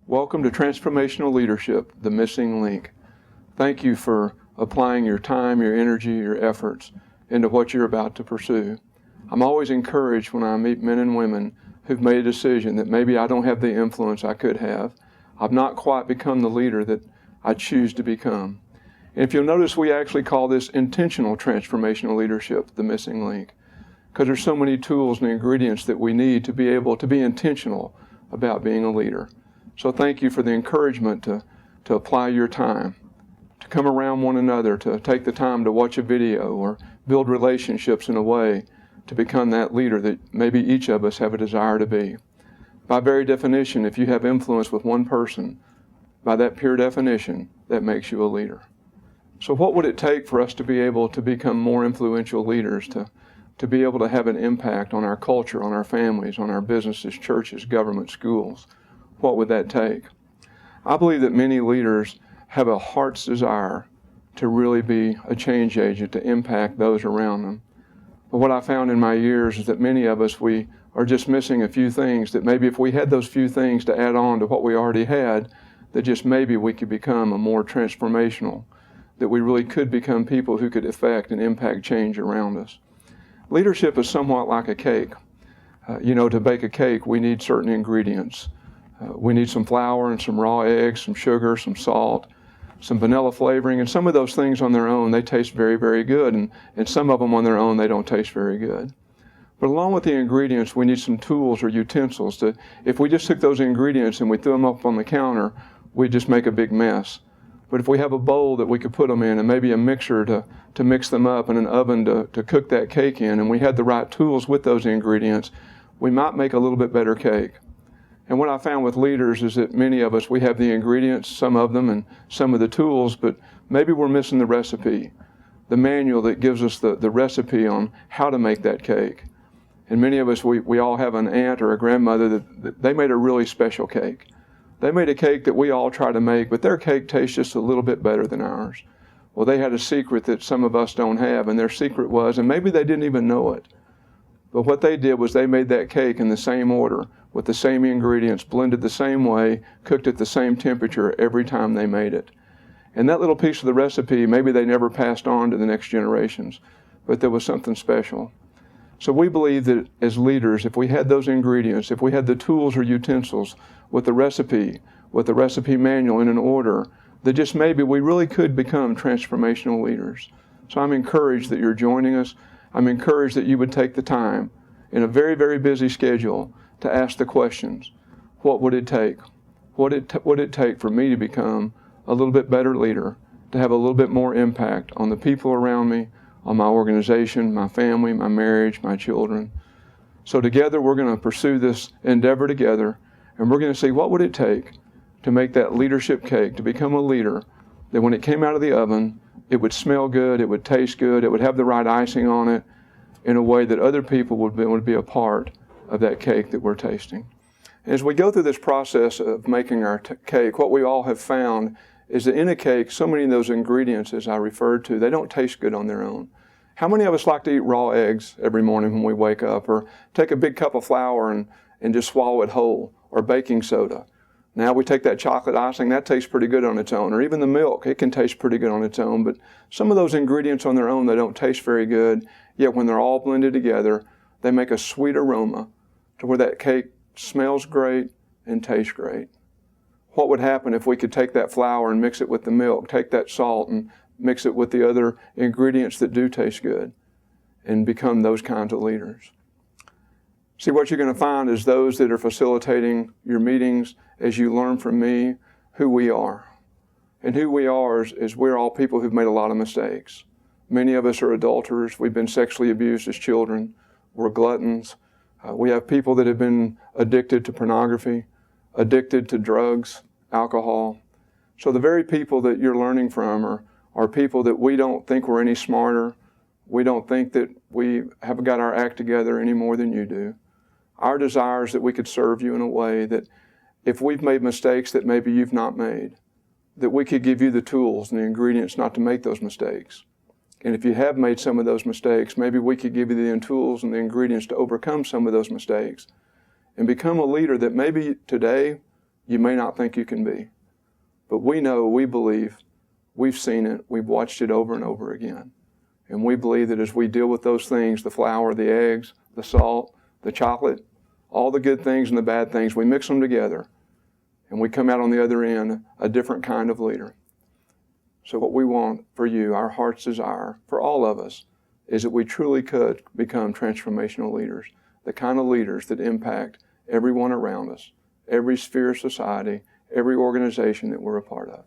Welcome to Transformational Leadership, the missing link. Thank you for applying your time, your energy, your efforts into what you're about to pursue. I'm always encouraged when I meet men and women who've made a decision that maybe I don't have the influence I could have. I've not quite become the leader that I choose to become. And if you'll notice, we actually call this intentional transformational leadership, the missing link, because there's so many tools and ingredients that we need to be able to be intentional about being a leader. So thank you for the encouragement to apply your time, to come around one another, to take the time to watch a video or build relationships in a way to become that leader that maybe each of us have a desire to be. By very definition, if you have influence with one person, by that pure definition, that makes you a leader. So what would it take for us to be able to become more influential leaders, to be able to have an impact on our culture, on our families, on our businesses, churches, government, schools? What would that take? I believe that many leaders have a heart's desire to really be a change agent, to impact those around them. But what I found in my years is that many of us, we are just missing a few things, that maybe if we had those few things to add on to what we already had, that just maybe we could become a more transformational, that we really could become people who could affect and impact change around us. Leadership is somewhat like a cake. To bake a cake, we need certain ingredients. We need some flour and some raw eggs, some sugar, some salt, some vanilla flavoring, and some of those things on their own, they taste very, very good, and some of them on their own, they don't taste very good. But along with the ingredients, we need some tools or utensils if we just took those ingredients and we threw them up on the counter, we'd just make a big mess. But if we have a bowl that we could put them in and maybe a mixer to mix them up and an oven to cook that cake in, and we had the right tools with those ingredients, we might make a little bit better cake. And what I found with leaders is that many of us, we have the ingredients, some of them, and some of the tools, but maybe we're missing the recipe, the manual that gives us the recipe on how to make that cake. And many of us, we all have an aunt or a grandmother that they made a really special cake. They made a cake that we all try to make, but their cake tastes just a little bit better than ours. Well, they had a secret that some of us don't have, and their secret was, and maybe they didn't even know it, but what they did was they made that cake in the same order, with the same ingredients, blended the same way, cooked at the same temperature every time they made it. And that little piece of the recipe, maybe they never passed on to the next generations, but there was something special. So we believe that as leaders, if we had those ingredients, if we had the tools or utensils with the recipe manual in an order, that just maybe we really could become transformational leaders. So I'm encouraged that you're joining us. I'm encouraged that you would take the time in a very, very busy schedule to ask the questions. What would it take? What would it take for me to become a little bit better leader, to have a little bit more impact on the people around me, on my organization, my family, my marriage, my children? So together we're going to pursue this endeavor together, and we're going to see what would it take to make that leadership cake, to become a leader, that when it came out of the oven, it would smell good, it would taste good, it would have the right icing on it in a way that other people would be a part of that cake that we're tasting. As we go through this process of making our cake, what we all have found is that in a cake, so many of those ingredients, as I referred to, they don't taste good on their own. How many of us like to eat raw eggs every morning when we wake up, or take a big cup of flour and just swallow it whole, or baking soda? Now we take that chocolate icing, that tastes pretty good on its own, or even the milk, it can taste pretty good on its own, but some of those ingredients on their own, they don't taste very good, yet when they're all blended together, they make a sweet aroma to where that cake smells great and tastes great. What would happen if we could take that flour and mix it with the milk, take that salt and mix it with the other ingredients that do taste good, and become those kinds of leaders? See, what you're going to find is those that are facilitating your meetings, as you learn from me who we are. And who we are is we're all people who've made a lot of mistakes. Many of us are adulterers. We've been sexually abused as children. We're gluttons. We have people that have been addicted to pornography, addicted to drugs, alcohol. So the very people that you're learning from are people that we don't think we're any smarter. We don't think that we have got our act together any more than you do. Our desire is that we could serve you in a way that if we've made mistakes that maybe you've not made, that we could give you the tools and the ingredients not to make those mistakes. And if you have made some of those mistakes, maybe we could give you the tools and the ingredients to overcome some of those mistakes and become a leader that maybe today you may not think you can be. But we know, we believe, we've seen it, we've watched it over and over again. And we believe that as we deal with those things, the flour, the eggs, the salt, the chocolate, all the good things and the bad things, we mix them together and we come out on the other end a different kind of leader. So what we want for you, our heart's desire for all of us, is that we truly could become transformational leaders, the kind of leaders that impact everyone around us, every sphere of society, every organization that we're a part of.